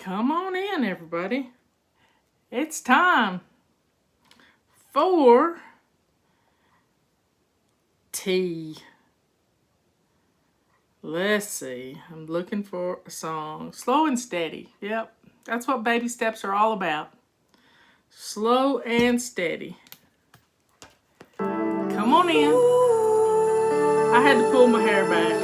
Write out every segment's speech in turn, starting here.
Come on in, everybody. It's time for tea. Let's see. I'm looking for a song. Slow and steady. Yep, that's what baby steps are all about. Slow and steady. Come on in. I had to pull my hair back.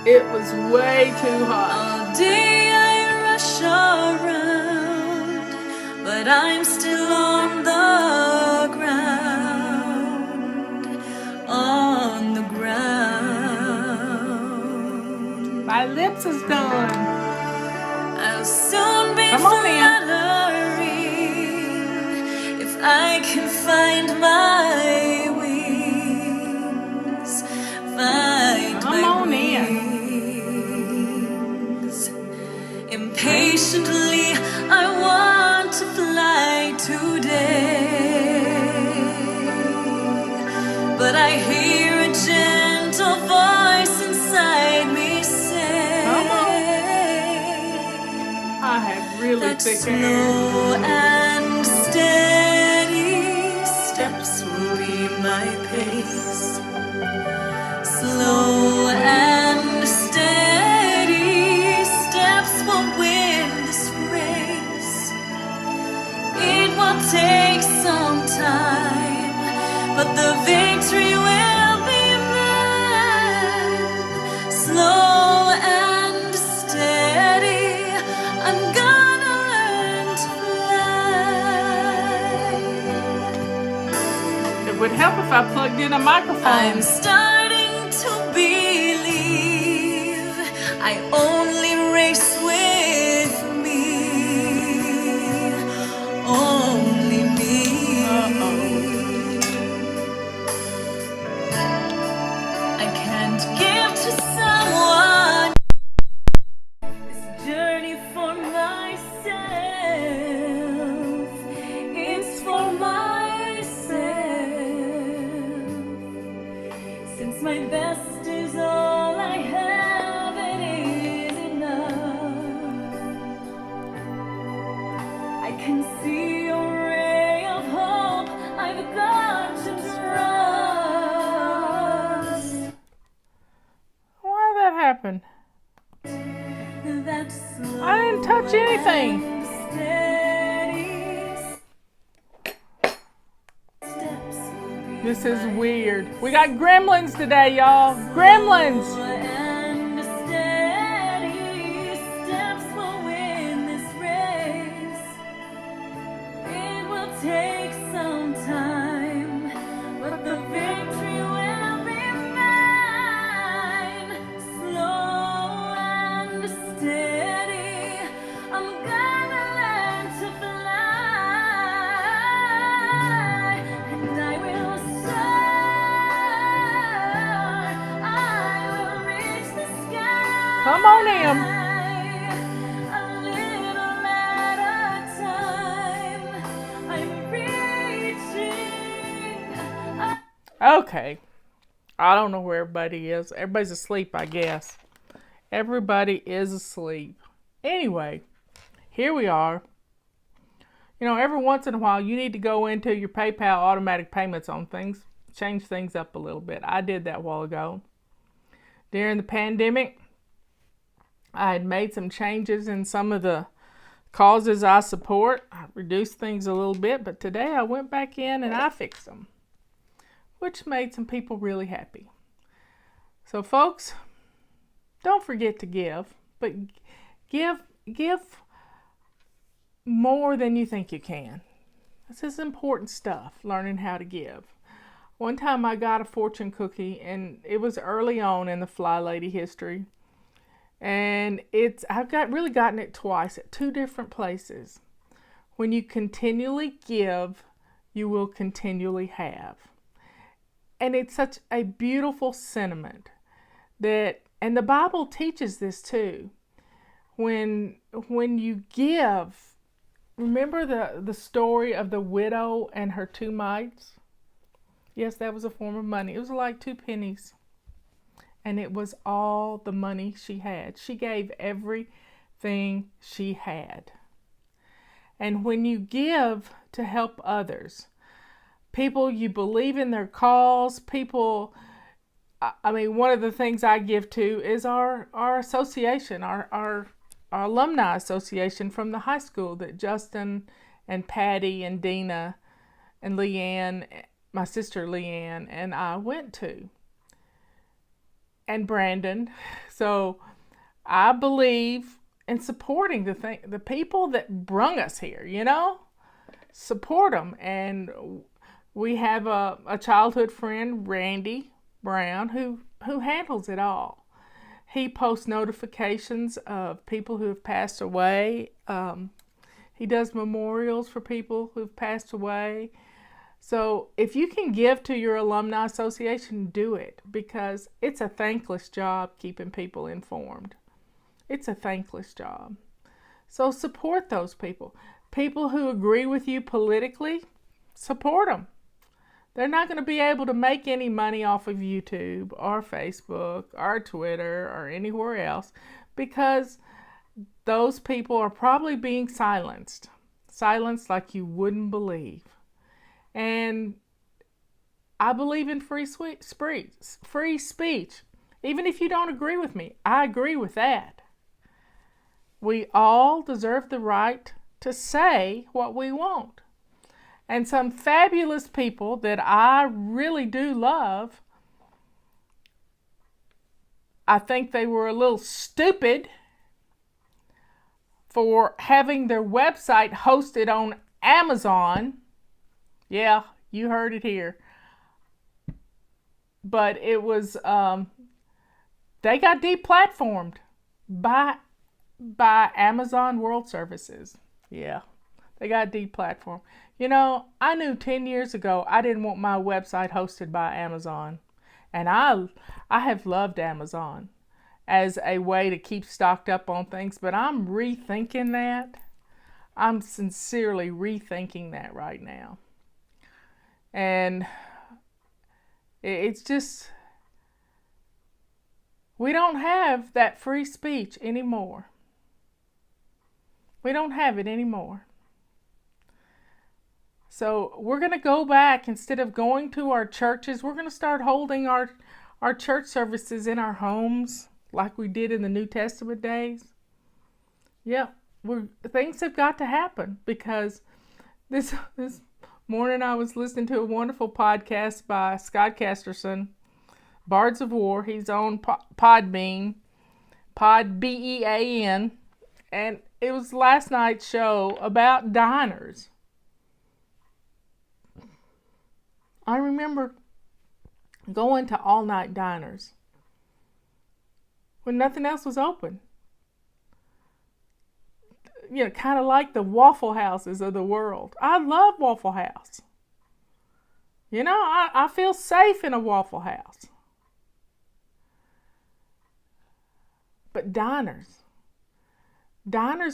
It was way too hot. All day I rush around, but I'm still on the ground, on the ground. My lips is done. I'll soon be fluttering if I can find my wings, find my wings. Impatiently, I want to fly today, but I hear a gentle voice inside me say, I have really thick hair. Slow and steady steps will be my pace. Slow and steady steps will win this race. It will take some time, but the victory will be mine. Slow and steady, I'm gonna learn to fly. It would help if I plugged in a microphone. I'm starting to believe I only race with me, only me. I can't give to someone this journey for myself. It's for myself. Since my best is all I have, it is enough. I can see a ray of hope. I've got to trust. Why did that happen? That slow I didn't touch anything. and steady steps will be This is weird. We got gremlins today, y'all. Gremlins! and steady steps will win this race. It will take some time, but the victory will be mine. Slow and steady, I'm gonna learn to fly, and I will soar. I will reach the sky. Come on in. A little at a time, I'm reaching. Okay. I don't know where everybody is. Everybody's asleep, I guess. Everybody is asleep. Anyway, here we are. You know, every once in a while, you need to go into your PayPal automatic payments on things, change things up a little bit. I did that a while ago. During the pandemic, I had made some changes in some of the causes I support. I reduced things a little bit, but today I went back in and I fixed them, which made some people really happy. So folks, don't forget to give, but give more than you think you can. This is important stuff, learning how to give. One time I got a fortune cookie, and it was early on in the Fly Lady history. And I've really gotten it twice at two different places. When you continually give, you will continually have. And it's such a beautiful sentiment and the Bible teaches this too. When you give, remember the story of the widow and her two mites? Yes, that was a form of money. It was like 2 pennies. And it was all the money she had. She gave every everything she had. And when you give to help others, people you believe in their cause, people, I mean, one of the things I give to is our association, our alumni association from the high school that Justin and Patty and Dina and Leanne, my sister Leanne, and I went to. And Brandon. So I believe in supporting the people that brung us here, you know? Support them. And we have a childhood friend, Randy Brown, who handles it all. He posts notifications of people who have passed away. He does memorials for people who've passed away. So if you can give to your alumni association, do it, because it's a thankless job keeping people informed. It's a thankless job. So support those people. People who agree with you politically, support them. They're not going to be able to make any money off of YouTube or Facebook or Twitter or anywhere else, because those people are probably being silenced. Silenced like you wouldn't believe. And I believe in free speech. Even if you don't agree with me, I agree with that. We all deserve the right to say what we want. And some fabulous people that I really do love, I think they were a little stupid for having their website hosted on Amazon. Yeah, you heard it here. But it was, they got deplatformed by Amazon World Services. Yeah, they got deplatformed. You know, I knew 10 years ago I didn't want my website hosted by Amazon. And I have loved Amazon as a way to keep stocked up on things. But I'm rethinking that. I'm sincerely rethinking that right now. And it's just, we don't have that free speech anymore. We don't have it anymore. So we're going to go back, instead of going to our churches, we're going to start holding our church services in our homes like we did in the New Testament days. Yeah, things have got to happen, because this morning I was listening to a wonderful podcast by Scott Casterson, Bards of War. He's on Podbean, Podbean, and it was last night's show about diners. I remember going to all-night diners when nothing else was open. You know, kind of like the Waffle Houses of the world. I love Waffle House. You know, I feel safe in a Waffle House. But diners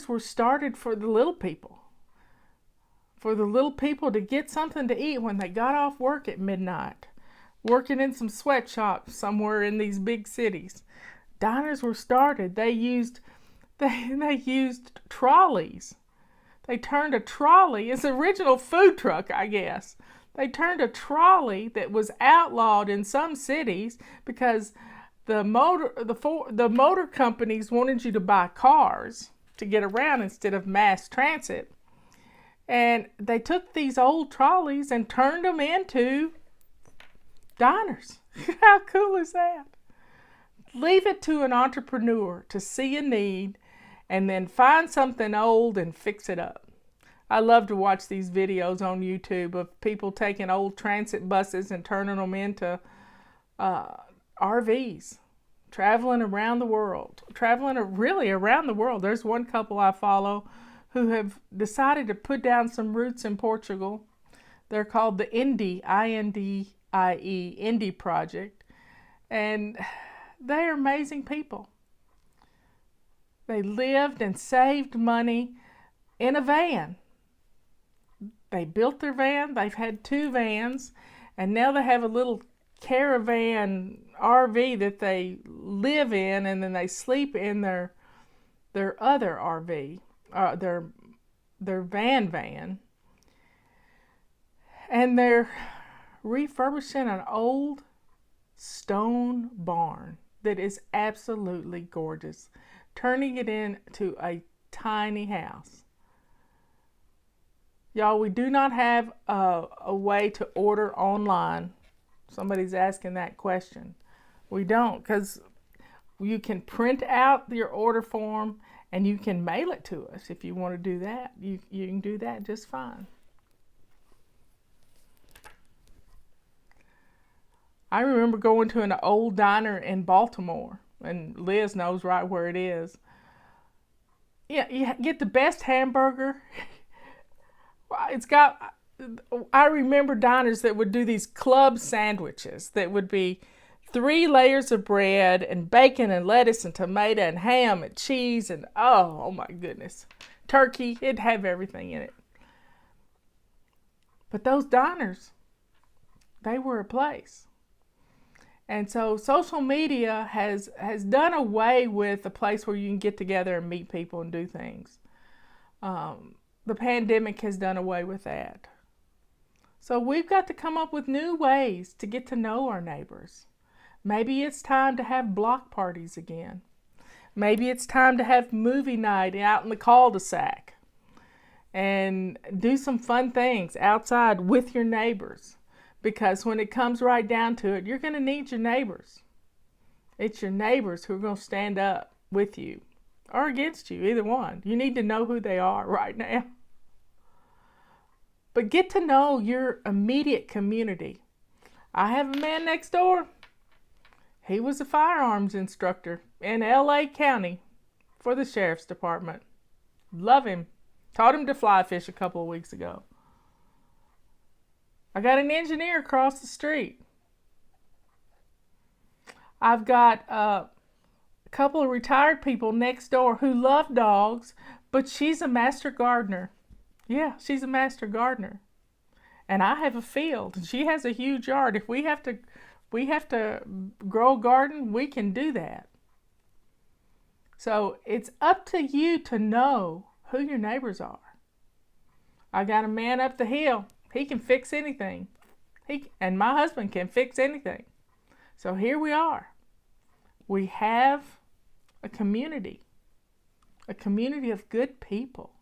were started for the little people. For the little people to get something to eat when they got off work at midnight, working in some sweatshops somewhere in these big cities. Diners were started. They used trolleys. They turned a trolley, it's an original food truck, I guess. They turned a trolley that was outlawed in some cities because the motor companies wanted you to buy cars to get around instead of mass transit. And they took these old trolleys and turned them into diners. How cool is that? Leave it to an entrepreneur to see a need and then find something old and fix it up. I love to watch these videos on YouTube of people taking old transit buses and turning them into RVs, traveling around the world. There's one couple I follow who have decided to put down some roots in Portugal. They're called the Indie, Indie, Indie Project. And they are amazing people. They lived and saved money in a van. They built their van. They've had 2 vans. And now they have a little caravan RV that they live in, and then they sleep in their their other RV, their van, and they're refurbishing an old stone barn that is absolutely gorgeous, turning it into a tiny house. Y'all, we do not have a way to order online. Somebody's asking that question. We don't, because you can print out your order form and you can mail it to us if you want to do that. You can do that just fine. I remember going to an old diner in Baltimore, and Liz knows right where it is. Yeah, you get the best hamburger. It's got, I remember diners that would do these club sandwiches that would be 3 layers of bread and bacon and lettuce and tomato and ham and cheese and oh my goodness, turkey. It'd have everything in it. But those diners, they were a place. And so social media has done away with a place where you can get together and meet people and do things. The pandemic has done away with that. So we've got to come up with new ways to get to know our neighbors. Maybe it's time to have block parties again. Maybe it's time to have movie night out in the cul-de-sac and do some fun things outside with your neighbors. Because when it comes right down to it, you're going to need your neighbors. It's your neighbors who are going to stand up with you or against you, either one. You need to know who they are right now. But get to know your immediate community. I have a man next door. He was a firearms instructor in LA County for the sheriff's department. Love him. Taught him to fly fish a couple of weeks ago. I got an engineer across the street. I've got a couple of retired people next door who love dogs, but she's a master gardener. Yeah, she's a master gardener. And I have a field, and she has a huge yard. If we have to grow a garden, we can do that. So it's up to you to know who your neighbors are. I got a man up the hill. He can fix anything. And my husband can fix anything. So here we are. We have a community of good people.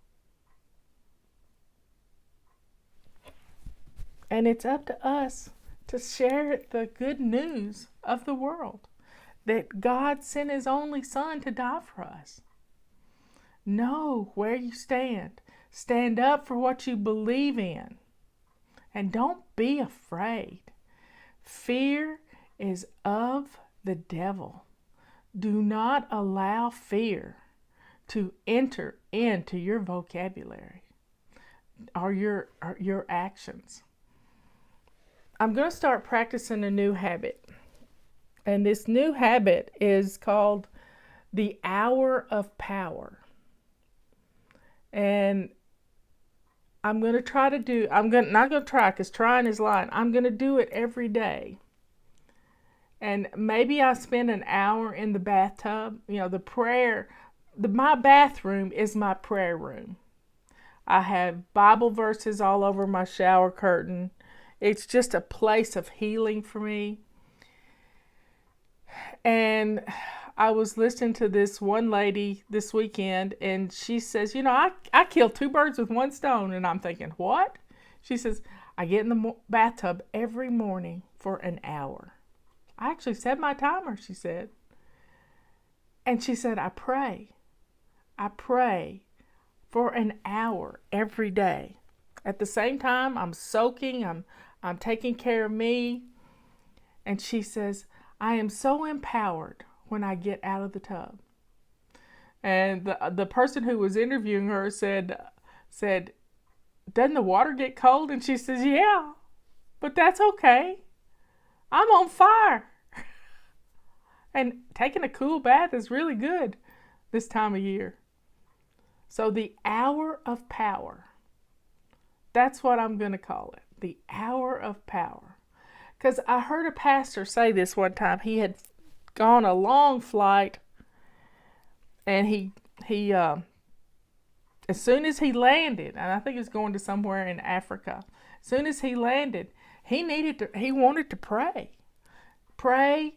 And it's up to us to share the good news of the world, that God sent his only son to die for us. Know where you stand. Stand up for what you believe in. And don't be afraid. Fear is of the devil. Do not allow fear to enter into your vocabulary or your actions. I'm going to start practicing a new habit. And this new habit is called the hour of power. And I'm going to try to do, not going to try because trying is lying. I'm going to do it every day. And maybe I spend an hour in the bathtub. You know, my bathroom is my prayer room. I have Bible verses all over my shower curtain. It's just a place of healing for me. And I was listening to this one lady this weekend, and she says, you know, I killed 2 birds with 1 stone. And I'm thinking, what? She says, I get in the bathtub every morning for an hour. I actually set my timer, she said. And she said, I pray for an hour every day. At the same time, I'm soaking, I'm taking care of me. And she says, I am so empowered when I get out of the tub. And the person who was interviewing her said, doesn't the water get cold? And she says, yeah, but that's okay. I'm on fire. And taking a cool bath is really good this time of year. So the hour of power, that's what I'm going to call it. The hour of power. Because I heard a pastor say this one time. He had gone a long flight and he he as soon as he landed, and I think he was going to somewhere in Africa. As soon as he landed, he wanted to pray. Pray,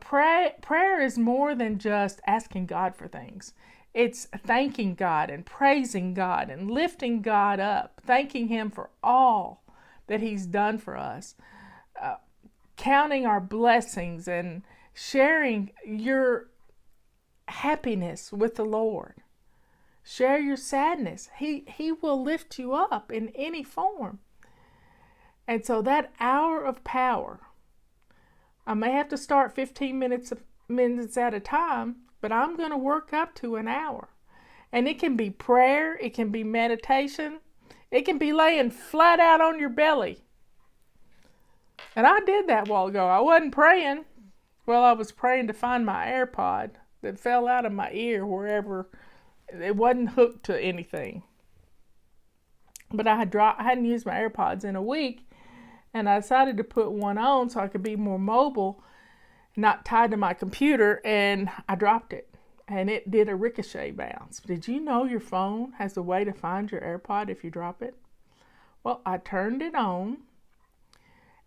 prayer is more than just asking God for things. It's thanking God and praising God and lifting God up, thanking him for all that he's done for us, counting our blessings and sharing your happiness with the Lord. Share your sadness. He will lift you up in any form. And so that hour of power, I may have to start 15 minutes at a time, but I'm going to work up to an hour. And it can be prayer, it can be meditation, it can be laying flat out on your belly. And I did that a while ago. I wasn't praying. Well, I was praying to find my AirPod that fell out of my ear wherever. It wasn't hooked to anything. But I hadn't used my AirPods in a week, and I decided to put one on so I could be more mobile, not tied to my computer, and I dropped it. And it did a ricochet bounce. Did you know your phone has a way to find your AirPod if you drop it? Well, I turned it on,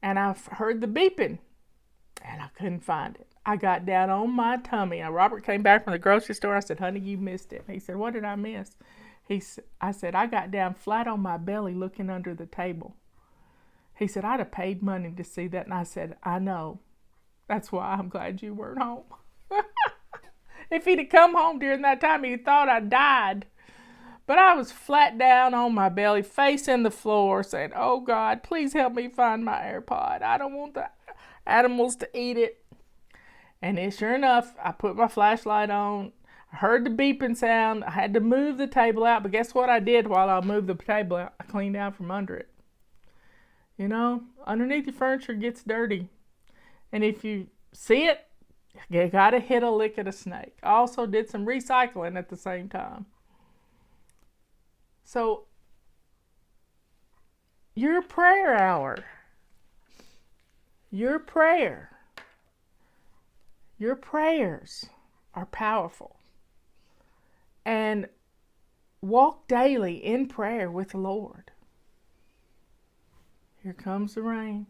and I heard the beeping, and I couldn't find it. I got down on my tummy. Robert came back from the grocery store. I said, honey, you missed it. He said, what did I miss? I said, I got down flat on my belly looking under the table. He said, I'd have paid money to see that. And I said, I know. That's why I'm glad you weren't home. If he'd have come home during that time, he'd thought I died. But I was flat down on my belly, facing the floor, saying, oh, God, please help me find my AirPod. I don't want the animals to eat it. And sure enough, I put my flashlight on. I heard the beeping sound. I had to move the table out. But guess what I did while I moved the table out? I cleaned out from under it. Underneath your furniture gets dirty. And if you see it, you got to hit a lick at a snake. I also did some recycling at the same time. So, your prayer hour. Your prayers are powerful. And walk daily in prayer with the Lord. Here comes the rain.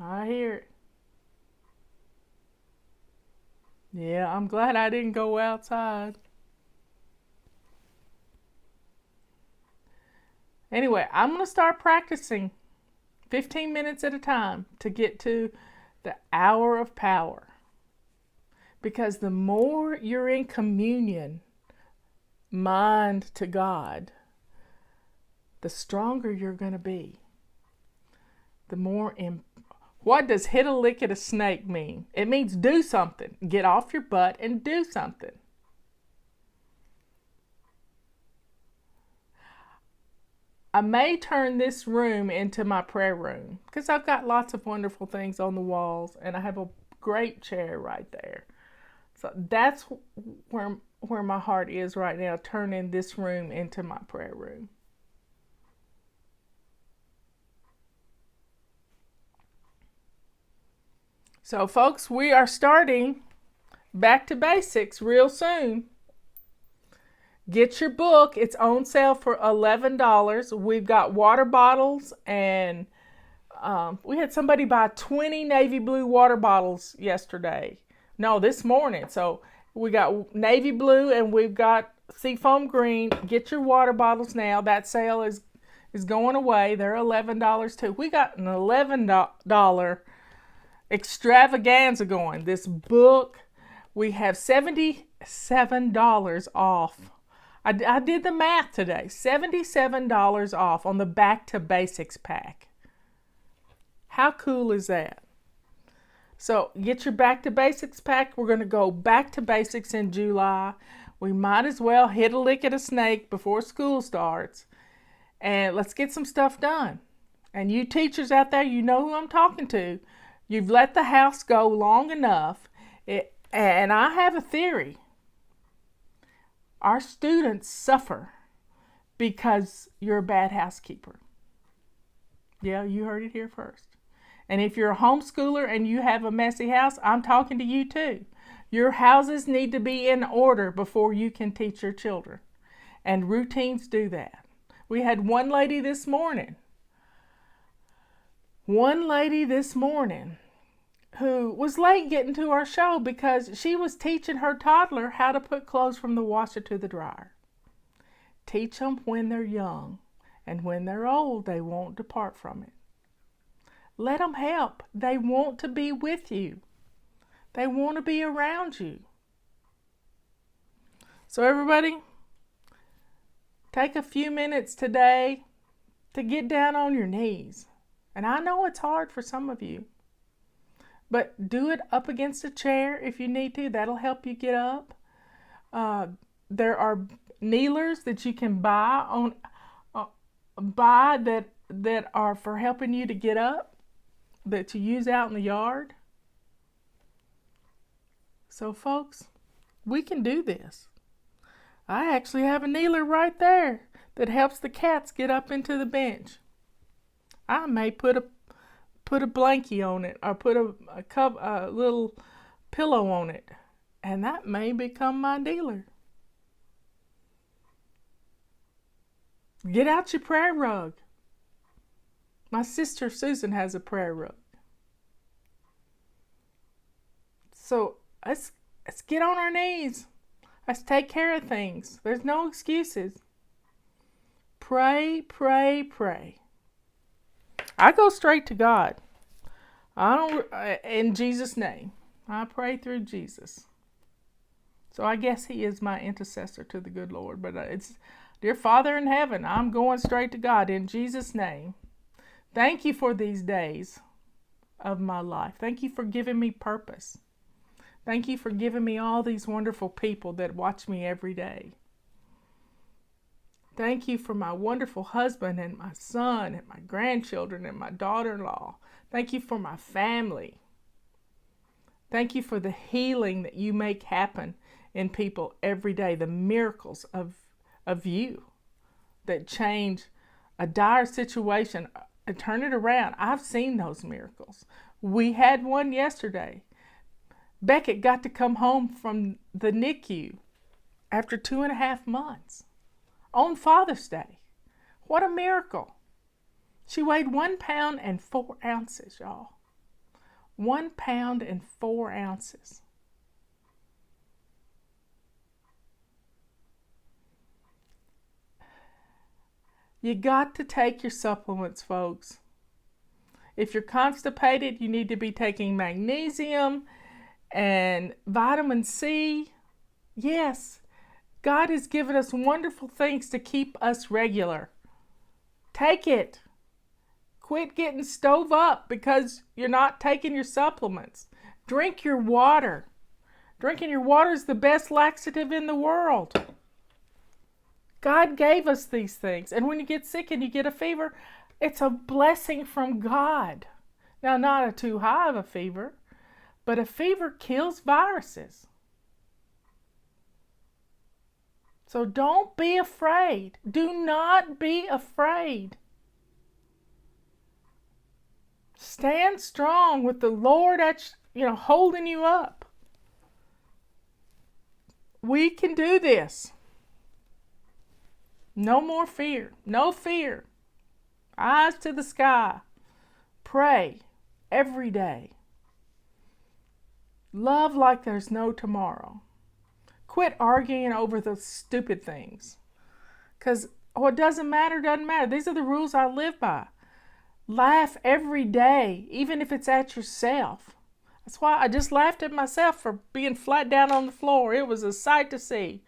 I hear it. Yeah, I'm glad I didn't go outside. Anyway, I'm going to start practicing 15 minutes at a time to get to the hour of power. Because the more you're in communion, mind to God, the stronger you're going to be. What does hit a lick at a snake mean? It means do something. Get off your butt and do something. I may turn this room into my prayer room because I've got lots of wonderful things on the walls and I have a great chair right there. So that's where my heart is right now, turning this room into my prayer room. So folks, we are starting Back to Basics real soon. Get your book. It's on sale for $11. We've got water bottles and we had somebody buy 20 navy blue water bottles yesterday. No, this morning. So we got navy blue and we've got Seafoam green. Get your water bottles now. That sale is going away. They're $11 too. We got an $11 extravaganza going. This book, we have $77 off. I did the math today. $77 off on the Back to Basics pack. How cool is that? So get your Back to Basics pack. We're going to go back to basics in July. We might as well hit a lick at a snake before school starts. And let's get some stuff done. And you teachers out there, you know who I'm talking to. You've let the house go long enough. And I have a theory. Our students suffer because you're a bad housekeeper. Yeah, you heard it here first. And if you're a homeschooler and you have a messy house, I'm talking to you too. Your houses need to be in order before you can teach your children. And routines do that. We had one lady this morning who was late getting to our show because she was teaching her toddler how to put clothes from the washer to the dryer. Teach them when they're young, and when they're old, they won't depart from it. Let them help. They want to be with you. They want to be around you. So everybody, take a few minutes today to get down on your knees. And I know it's hard for some of you, but do it up against a chair if you need to. That'll help you get up. There are kneelers that you can buy that are for helping you to get up, that you use out in the yard. So folks, we can do this. I actually have a kneeler right there that helps the cats get up into the bench. I may put a blankie on it, or put a little pillow on it, and that may become my kneeler. Get out your prayer rug. My sister Susan has a prayer rug. So let's get on our knees. Let's take care of things. There's no excuses. Pray, pray, pray. I go straight to God. I don't, in Jesus' name. I pray through Jesus. So I guess He is my intercessor to the good Lord. But it's, dear Father in heaven, I'm going straight to God in Jesus' name. Thank you for these days of my life. Thank you for giving me purpose. Thank you for giving me all these wonderful people that watch me every day. Thank you for my wonderful husband and my son and my grandchildren and my daughter-in-law. Thank you for my family. Thank you for the healing that you make happen in people every day, the miracles of you that change a dire situation and turn it around. I've seen those miracles. We had one yesterday. Beckett got to come home from the NICU after 2.5 months on Father's Day. What a miracle. She weighed 1 pound and 4 ounces, y'all. 1 pound and 4 ounces. You got to take your supplements, folks. If you're constipated, you need to be taking magnesium and vitamin C. Yes, God has given us wonderful things to keep us regular. Take it. Quit getting stove up because you're not taking your supplements. Drink your water. Drinking your water is the best laxative in the world. God gave us these things. And when you get sick and you get a fever, it's a blessing from God. Now, not a too high of a fever, but a fever kills viruses. So don't be afraid. Do not be afraid. Stand strong with the Lord holding you up. We can do this. No more fear. No fear. Eyes to the sky. Pray every day. Love like there's no tomorrow. Quit arguing over those stupid things. Because what doesn't matter, doesn't matter. These are the rules I live by. Laugh every day, even if it's at yourself. That's why I just laughed at myself for being flat down on the floor. It was a sight to see.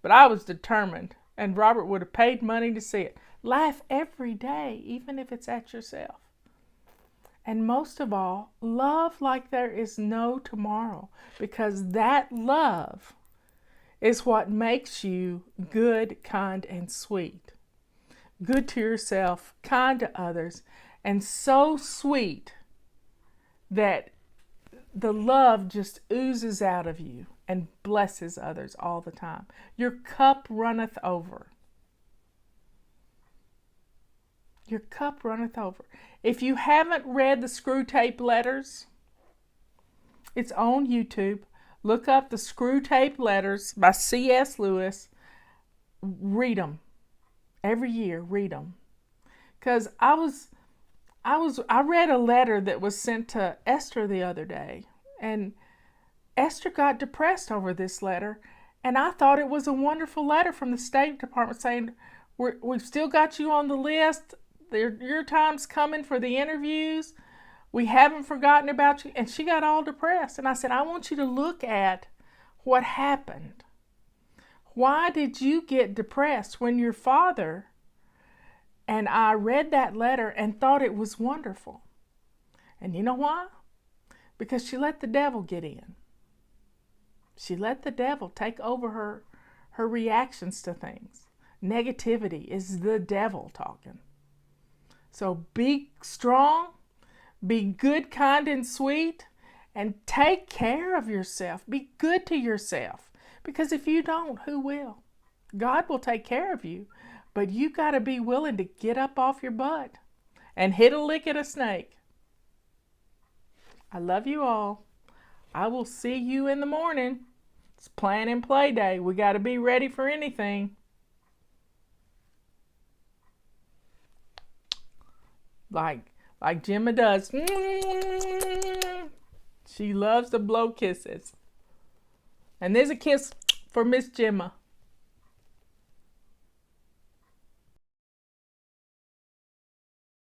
But I was determined, and Robert would have paid money to see it. Laugh every day, even if it's at yourself. And most of all, love like there is no tomorrow, because that love is what makes you good, kind, and sweet. Good to yourself, kind to others, and so sweet that the love just oozes out of you and blesses others all the time. Your cup runneth over. Your cup runneth over. If you haven't read the Screw Tape Letters, it's on YouTube. Look up the Screw Tape Letters by C.S. Lewis. Read them every year. Read them, because I read a letter that was sent to Esther the other day, and Esther got depressed over this letter, and I thought it was a wonderful letter from the State Department saying, we've still got you on the list. Your time's coming for the interviews. We haven't forgotten about you. And she got all depressed. And I said, I want you to look at what happened. Why did you get depressed when your father and I read that letter and thought it was wonderful? And you know why? Because she let the devil get in. She let the devil take over her reactions to things. Negativity is the devil talking. So be strong, be good, kind, and sweet, and take care of yourself. Be good to yourself. Because if you don't, who will? God will take care of you. But you got to be willing to get up off your butt and hit a lick at a snake. I love you all. I will see you in the morning. It's plan and play day. We got to be ready for anything. Like Gemma does. She loves to blow kisses. And there's a kiss for Miss Gemma.